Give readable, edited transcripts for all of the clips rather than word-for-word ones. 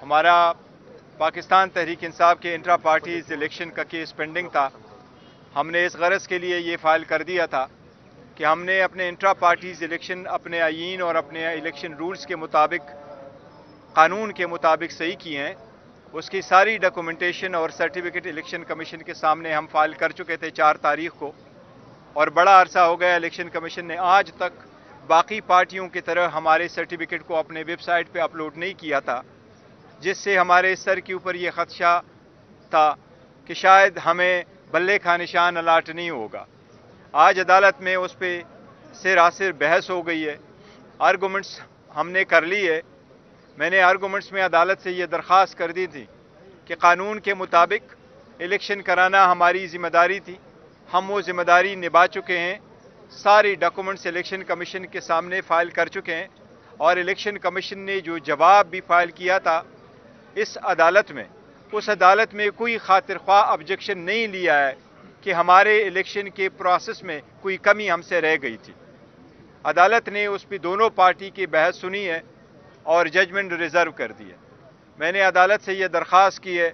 ہمارا پاکستان تحریک انصاف کے intra parties election کا کیس پینڈنگ تھا. ہم نے اس غرض کے لیے یہ فائل کر دیا تھا کہ ہم نے اپنے انٹرا پارٹیز الیکشن اپنے آئین اور اپنے الیکشن رولز کے مطابق، قانون کے مطابق صحیح کیے ہیں. اس کی ساری ڈاکومنٹیشن اور سرٹیفکیٹ الیکشن کمیشن کے سامنے ہم فائل کر چکے تھے 4 تاریخ کو، اور بڑا عرصہ ہو گیا الیکشن کمیشن نے آج تک باقی پارٹیوں کی طرح ہمارے سرٹیفکیٹ کو اپنے ویب سائٹ پہ اپلوڈ نہیں کیا تھا، جس سے ہمارے سر کے اوپر یہ خدشہ تھا کہ شاید ہمیں بلے کا نشان الاٹ نہیں ہوگا. آج عدالت میں اس پہ سراسر بحث ہو گئی ہے، آرگومنٹس ہم نے کر لی ہے. میں نے آرگومنٹس میں عدالت سے یہ درخواست کر دی تھی کہ قانون کے مطابق الیکشن کرانا ہماری ذمہ داری تھی، ہم وہ ذمہ داری نبھا چکے ہیں. ساری ڈاکومنٹس الیکشن کمیشن کے سامنے فائل کر چکے ہیں، اور الیکشن کمیشن نے جو جواب بھی فائل کیا تھا اس عدالت میں، اس عدالت میں کوئی خاطر خواہ آبجیکشن نہیں لیا ہے کہ ہمارے الیکشن کے پروسیس میں کوئی کمی ہم سے رہ گئی تھی. عدالت نے اس پہ دونوں پارٹی کی بحث سنی ہے اور ججمنٹ ریزرو کر دی ہے. میں نے عدالت سے یہ درخواست کی ہے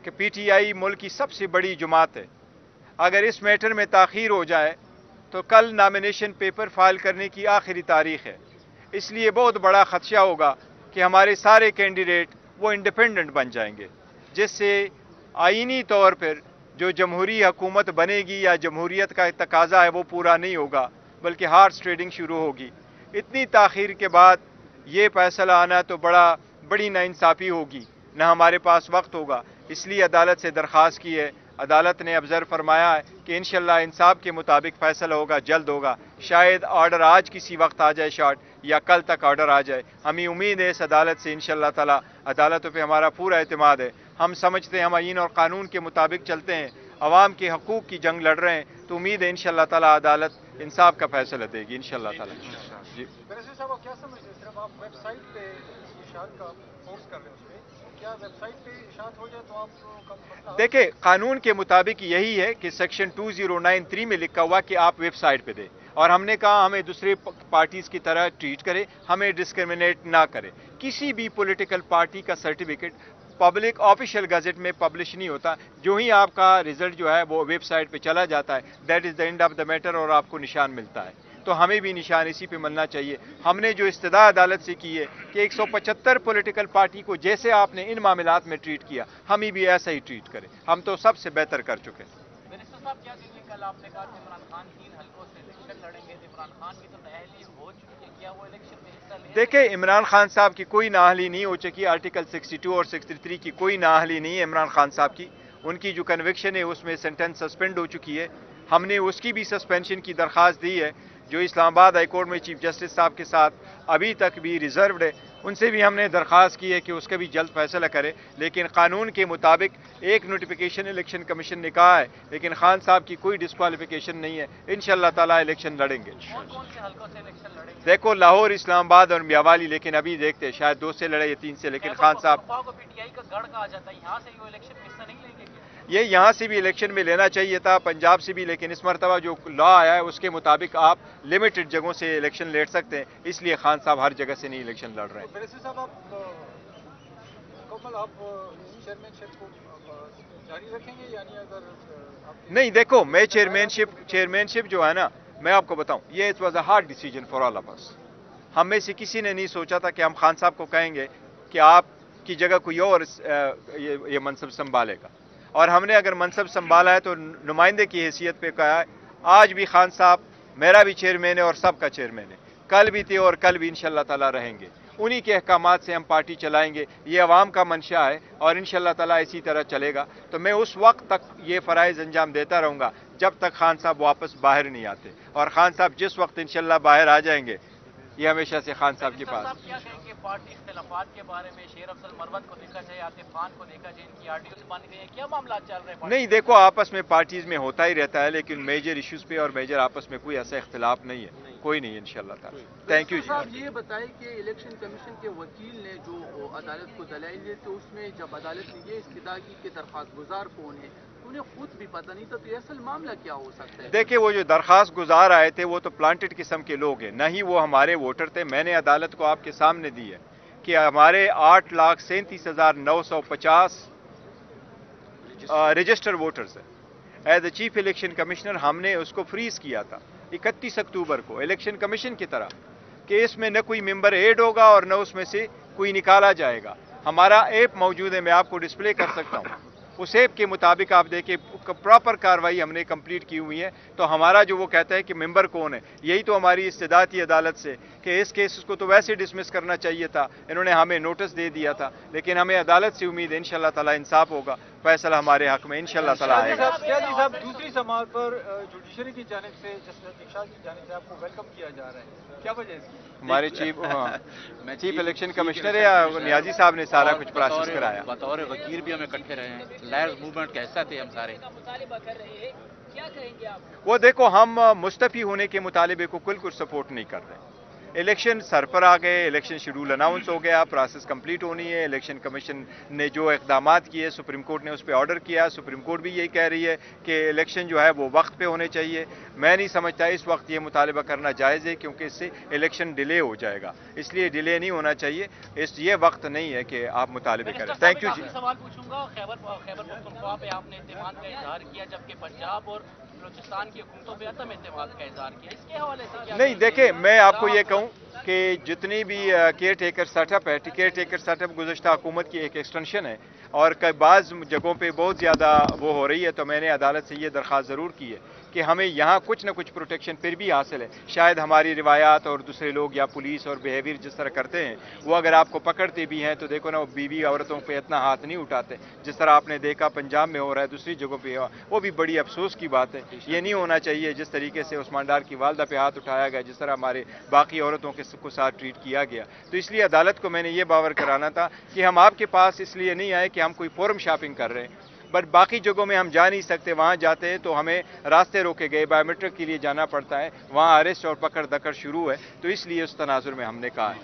کہ پی ٹی آئی ملک کی سب سے بڑی جماعت ہے، اگر اس میٹر میں تاخیر ہو جائے تو کل نامینیشن پیپر فائل کرنے کی آخری تاریخ ہے. اس لیے بہت بڑا خدشہ ہوگا کہ ہمارے سارے کینڈیڈیٹ وہ انڈیپینڈنٹ بن جائیں گے، جس سے آئینی طور پر جو جمہوری حکومت بنے گی یا جمہوریت کا تقاضا ہے وہ پورا نہیں ہوگا، بلکہ ہارس ٹریڈنگ شروع ہوگی. اتنی تاخیر کے بعد یہ فیصلہ آنا تو بڑی ناانصافی ہوگی، نہ ہمارے پاس وقت ہوگا. اس لیے عدالت سے درخواست کی ہے. عدالت نے ابزرو فرمایا ہے کہ انشاءاللہ انصاف کے مطابق فیصلہ ہوگا، جلد ہوگا. شاید آرڈر آج کسی وقت آ جائے شارٹ، یا کل تک آرڈر آ جائے. ہمیں امید ہے اس عدالت سے انشاءاللہ تعالی. عدالتوں پہ ہمارا پورا اعتماد ہے. ہم سمجھتے ہیں ہم آئین اور قانون کے مطابق چلتے ہیں، عوام کے حقوق کی جنگ لڑ رہے ہیں، تو امید ہے انشاءاللہ تعالی عدالت انصاف کا فیصلہ دے گی انشاءاللہ تعالی. جی صاحب آپ کیا سمجھتے ہیں؟ صرف آپ ویب سائٹ پہ اشاعت کا فورس کر رہے ہیں، اس پہ کیا ویب سائٹ پہ اشاعت ہو جائے تو آپ کا مسئلہ؟ دیکھیں، قانون کے مطابق یہی ہے کہ سیکشن 2093 میں لکھا ہوا کہ آپ ویب سائٹ پہ دیں، اور ہم نے کہا ہمیں دوسرے پارٹیز کی طرح ٹریٹ کرے، ہمیں ڈسکرمنیٹ نہ کرے. کسی بھی پولیٹیکل پارٹی کا سرٹیفکیٹ پبلک آفیشیل گزٹ میں پبلش نہیں ہوتا. جو ہی آپ کا رزلٹ جو ہے وہ ویب سائٹ پہ چلا جاتا ہے، that is the and of the matter, اور آپ کو نشان ملتا ہے. تو ہمیں بھی نشان اسی پہ ملنا چاہیے. ہم نے جو استدعا عدالت سے کی ہے کہ 175 پولیٹیکل پارٹی کو جیسے آپ نے ان معاملات میں ٹریٹ کیا، ہمیں بھی ایسا ہی ٹریٹ کریں. ہم تو سب سے بہتر کر چکے ہیں. منسٹر صاحب کیا کہیں گے؟ کل آپ نے کہا کہ عمران خان 3 حلقوں سے الیکشن لڑیں گے، عمران خان کی تو نااہلی ہو چکی ہے، کیا وہ الیکشن میں حصہ لیں؟ دیکھیں، عمران خان صاحب کی کوئی نااہلی نہیں ہو چکی. آرٹیکل 62 اور 63 کی کوئی نااہلی نہیں ہے عمران خان صاحب کی. ان کی جو کنوکشن ہے اس میں سینٹنس سسپینڈ ہو چکی ہے. ہم نے اس کی بھی سسپینشن کی درخواست دی ہے، جو اسلام آباد ہائی کورٹ میں چیف جسٹس صاحب کے ساتھ ابھی تک بھی ریزروڈ ہے. ان سے بھی ہم نے درخواست کی ہے کہ اس کا بھی جلد فیصلہ کرے. لیکن قانون کے مطابق ایک نوٹیفیکیشن الیکشن کمیشن نے کہا ہے، لیکن خان صاحب کی کوئی ڈسکوالیفیکیشن نہیں ہے. انشاءاللہ تعالی الیکشن لڑیں گے. کون سے حلقوں سے الیکشن لڑیں گے؟ دیکھو، لاہور، اسلام آباد اور میاوالی، لیکن ابھی دیکھتے ہیں شاید 2 سے لڑے یا 3 سے. لیکن خان صاحب کو پی ٹی آئی کا گڑھ کہا جاتا ہے، یہاں سے وہ الیکشن میں حصہ نہیں لیں گے؟ یہ یہاں سے بھی الیکشن میں لینا چاہیے تھا، پنجاب سے بھی، لیکن اس مرتبہ جو لا آیا ہے اس کے مطابق آپ لمیٹڈ جگہوں سے الیکشن لڑ سکتے ہیں. اس لیے خان صاحب ہر جگہ سے نہیں الیکشن لڑ رہے ہیں. بیرسٹر صاحب آپ مکمل آپ چیئرمین شپ کو جاری رکھیں گے، یعنی اگر نہیں، دیکھو، میں چیئرمین شپ جو ہے نا، میں آپ کو بتاؤں، یہ it was a hard decision for all of us. ہم میں سے کسی نے نہیں سوچا تھا کہ ہم خان صاحب کو کہیں گے کہ آپ کی جگہ کوئی اور یہ منصب سنبھالے گا. اور ہم نے اگر منصب سنبھالا ہے تو نمائندے کی حیثیت پہ کہا ہے. آج بھی خان صاحب میرا بھی چیئرمین ہے اور سب کا چیئرمین ہے، کل بھی تھے اور کل بھی انشاءاللہ تعالی رہیں گے. انہی کے احکامات سے ہم پارٹی چلائیں گے. یہ عوام کا منشا ہے اور انشاءاللہ تعالی اسی طرح چلے گا. تو میں اس وقت تک یہ فرائض انجام دیتا رہوں گا جب تک خان صاحب واپس باہر نہیں آتے. اور خان صاحب جس وقت انشاءاللہ باہر آ جائیں گے، یہ ہمیشہ سے خان صاحب کے پاس. صاحب کیا کہیں گے پارٹی اختلافات کے بارے میں؟ شیر افضل مروت کو دیکھا جائے، آصف خان کو دیکھا جائے، ان کی آرڈیوز بن گئی ہیں، کیا معاملات چل رہے ہیں؟ نہیں، دیکھو، آپس میں پارٹیز میں ہوتا ہی رہتا ہے، لیکن میجر ایشوز پہ اور میجر آپس میں کوئی ایسا اختلاف نہیں ہے. کوئی نہیں انشاءاللہ تعالی. تھینک یو جی. صاحب یہ بتائیں کہ الیکشن کمیشن کے وکیل نے جو عدالت کو دلائل دی تو اس میں جب عدالت نے یہ استدعا کی کہ درخواست گزار کون ہے، انہیں خود بھی پتہ نہیں تھا، تو یہ اصل معاملہ کیا ہو سکتا ہے؟ دیکھیں، وہ جو درخواست گزار آئے تھے وہ تو پلانٹڈ قسم کے لوگ ہیں، نہ ہی وہ ہمارے ووٹر تھے. میں نے عدالت کو آپ کے سامنے دی ہے کہ ہمارے 8,37,950 رجسٹر ووٹرز ہیں. As a chief election commissioner ہم نے اس کو فریز کیا تھا 31 اکتوبر کو الیکشن کمیشن کی طرح کہ اس میں نہ کوئی ممبر ایڈ ہوگا اور نہ اس میں سے کوئی نکالا جائے گا. ہمارا ایپ موجود ہے, میں آپ کو ڈسپلے کر سکتا ہوں. اس ایپ کے مطابق آپ دیکھیں پراپر کارروائی ہم نے کمپلیٹ کی ہوئی ہے. تو ہمارا جو وہ کہتا ہے کہ ممبر کون ہے, یہی تو ہماری استدعا تھی عدالت سے کہ اس کیس کو تو ویسے ڈسمس کرنا چاہیے تھا. انہوں نے ہمیں نوٹس دے دیا تھا, لیکن ہمیں عدالت سے امید ہے انشاءاللہ تعالی انصاف ہوگا, فیصلہ ہمارے حق میں انشاءاللہ تعالی آئے گا. سیادی صاحب, دوسری سماعت پر جوڈیشری کی جانب سے جسٹس عتیق شاہ کی جانب سے آپ کو ویلکم کیا جا رہا ہے, کیا وجہ ہے اس کی؟ ہمارے چیف الیکشن کمشنر ہے یا نیازی صاحب نے سارا کچھ پروسیس کرایا. بطور وکیل بھی ہم اکٹھے رہے ہیں, لائرز موومنٹ کا حصہ تھے ہم سارے. وہ دیکھو, ہم مستعفی ہونے کے مطالبے کو کچھ سپورٹ نہیں کر رہے. الیکشن سر پر آ گئے, الیکشن شیڈول اناؤنس ہو گیا, پروسیس کمپلیٹ ہونی ہے. الیکشن کمیشن نے جو اقدامات کیے, سپریم کورٹ نے اس پہ آرڈر کیا. سپریم کورٹ بھی یہی کہہ رہی ہے کہ الیکشن جو ہے وہ وقت پہ ہونے چاہیے. میں نہیں سمجھتا اس وقت یہ مطالبہ کرنا جائز ہے, کیونکہ اس سے الیکشن ڈیلے ہو جائے گا. اس لیے ڈیلے نہیں ہونا چاہیے, یہ وقت نہیں ہے کہ آپ مطالبے کریں. تھینک یو جی. سوال پوچھوں گا, خیبر پختونخوا پہ آپ نے اعتماد کا اظہار کیا, جبکہ پنجاب اور بلوچستان کی حکومتوں پہ عدم اعتماد کا اظہار کیا. اس کے حوالے سے نہیں, دیکھیں میں آپ کو یہ کہوں کہ جتنی بھی کیئر ٹیکر سیٹ اپ ہے, کیئر ٹیکر سیٹ اپ گزشتہ حکومت کی ایک ایکسٹینشن ہے, اور بعض جگہوں پہ بہت زیادہ وہ ہو رہی ہے. تو میں نے عدالت سے یہ درخواست ضرور کی ہے کہ ہمیں یہاں کچھ نہ کچھ پروٹیکشن پھر بھی حاصل ہے. شاید ہماری روایات اور دوسرے لوگ یا پولیس اور بیہیویئر جس طرح کرتے ہیں, وہ اگر آپ کو پکڑتے بھی ہیں تو دیکھو نا, وہ بیوی عورتوں پہ اتنا ہاتھ نہیں اٹھاتے جس طرح آپ نے دیکھا پنجاب میں ہو رہا ہے, دوسری جگہوں پہ. وہ بھی بڑی افسوس کی بات ہے. یہ نہیں ہونا چاہیے جس طریقے سے عثمان ڈار کی والدہ پہ ہاتھ اٹھایا گیا, جس طرح ہمارے باقی عورتوں کے ساتھ ٹریٹ کیا گیا. تو اس لیے عدالت کو میں نے یہ باور کرانا تھا کہ ہم آپ کے پاس اس لیے نہیں آئے کہ ہم کوئی فورم شاپنگ کر رہے ہیں, بٹ باقی جگہوں میں ہم جا نہیں سکتے. وہاں جاتے ہیں تو ہمیں راستے روکے گئے, بایو میٹرک کے لیے جانا پڑتا ہے, وہاں اریسٹ اور پکڑ دکڑ شروع ہے. تو اس لیے اس تناظر میں ہم نے کہا ہے